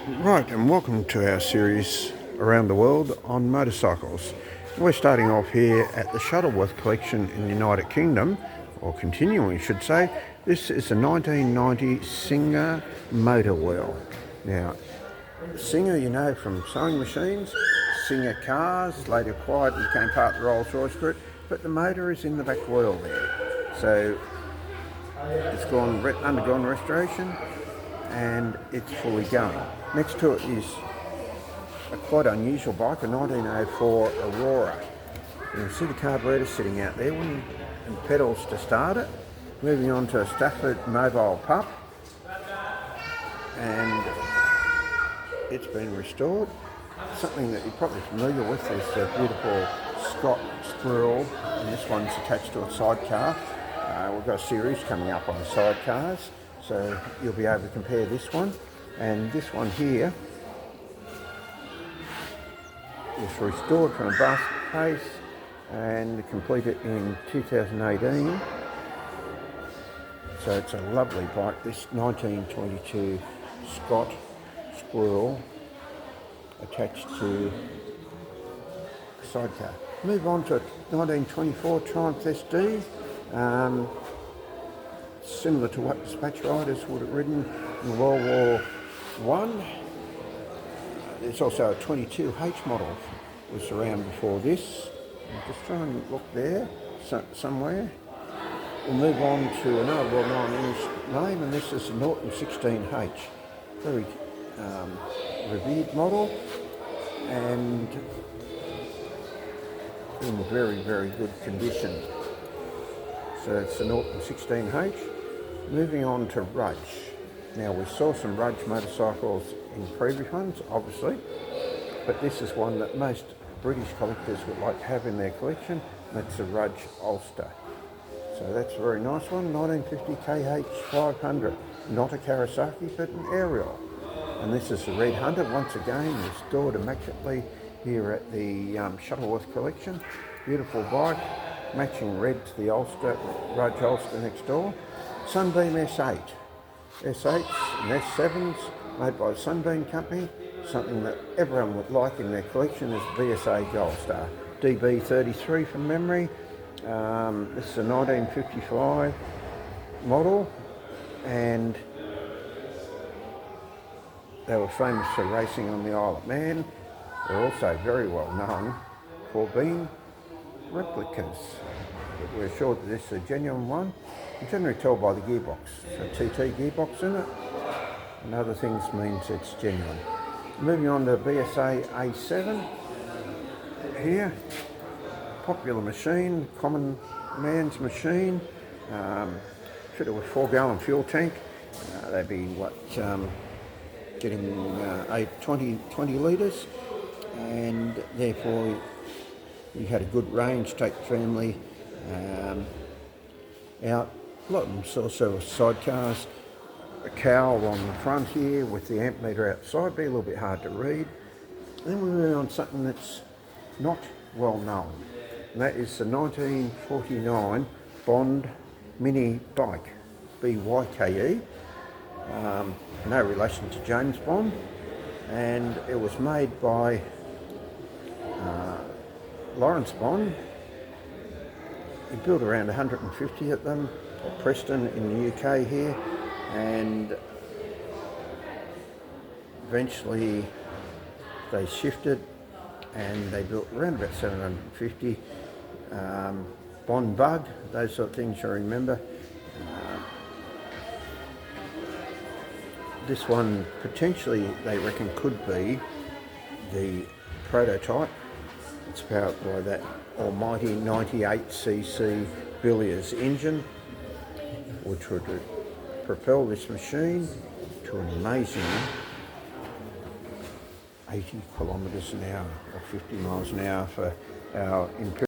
Right, and welcome to our series around the world on motorcycles. We're starting off here at the Shuttleworth collection in the United Kingdom, or continuing, I should say. This is a 1990 Singer motor wheel. Now, Singer, you know, from sewing machines, Singer cars, later acquired and became part of the Rolls-Royce group, but the motor is in the back wheel there. So it's undergone restoration and it's fully going. Next to it is a quite unusual bike, a 1904 Aurora. You can see the carburetor sitting out there and pedals to start it. Moving on to a Stafford mobile pup, and it's been restored. Something that you're probably familiar with is the beautiful Scott Squirrel, and this one's attached to a sidecar. We've got a series coming up on the sidecars, so you'll be able to compare this one and this one here. It's restored from a bus case and completed in 2018. So it's a lovely bike, this 1922 Scott Squirrel attached to a sidecar. Move on to 1924 Triumph SD. Similar to what dispatch riders would have ridden in World War One. There's also a 22H model was around before this. I'm just trying to look there somewhere. We'll move on to another well-known English name, and this is the Norton 16H. Very revered model and in very, very good condition. So it's the Norton 16H. Moving on to Rudge. Now we saw some Rudge motorcycles in previous ones, obviously, but this is one that most British collectors would like to have in their collection. That's a Rudge Ulster. So that's a very nice one, 1950 KH500. Not a Kawasaki, but an Ariel. And this is the Red Hunter, once again restored immaculately here at the Shuttleworth collection. Beautiful bike, matching red to the Ulster, Rudge Ulster next door. Sunbeam S8. S8s and S7s made by the Sunbeam Company. Something that everyone would like in their collection is BSA Gold Star. DB33 from memory. This is a 1955 model, and they were famous for racing on the Isle of Man. They're also very well known for being replicas. But we're sure that this is a genuine one. You can generally tell by the gearbox. So TT gearbox in it, and other things means it's genuine. Moving on to BSA A7 here. Popular machine, common man's machine. Fitted with 4-gallon fuel tank. They'd be getting 20 litres, and therefore you had a good range, take the family out. A lot of them also sidecars. A cowl on the front here with the amp meter outside, be a little bit hard to read. Then we move on to something that's not well known, and that is the 1949 Bond mini bike, BYKE. No relation to James Bond, and it was made by Lawrence Bond. He built around 150 of them at Preston in the UK here, and eventually they shifted and they built around about 750. Bond Bug, those sort of things you remember. This one potentially they reckon could be the prototype. It's powered by that almighty 98cc Billiers engine, which would propel this machine to an amazing 80 kilometres an hour or 50 miles an hour for our imperial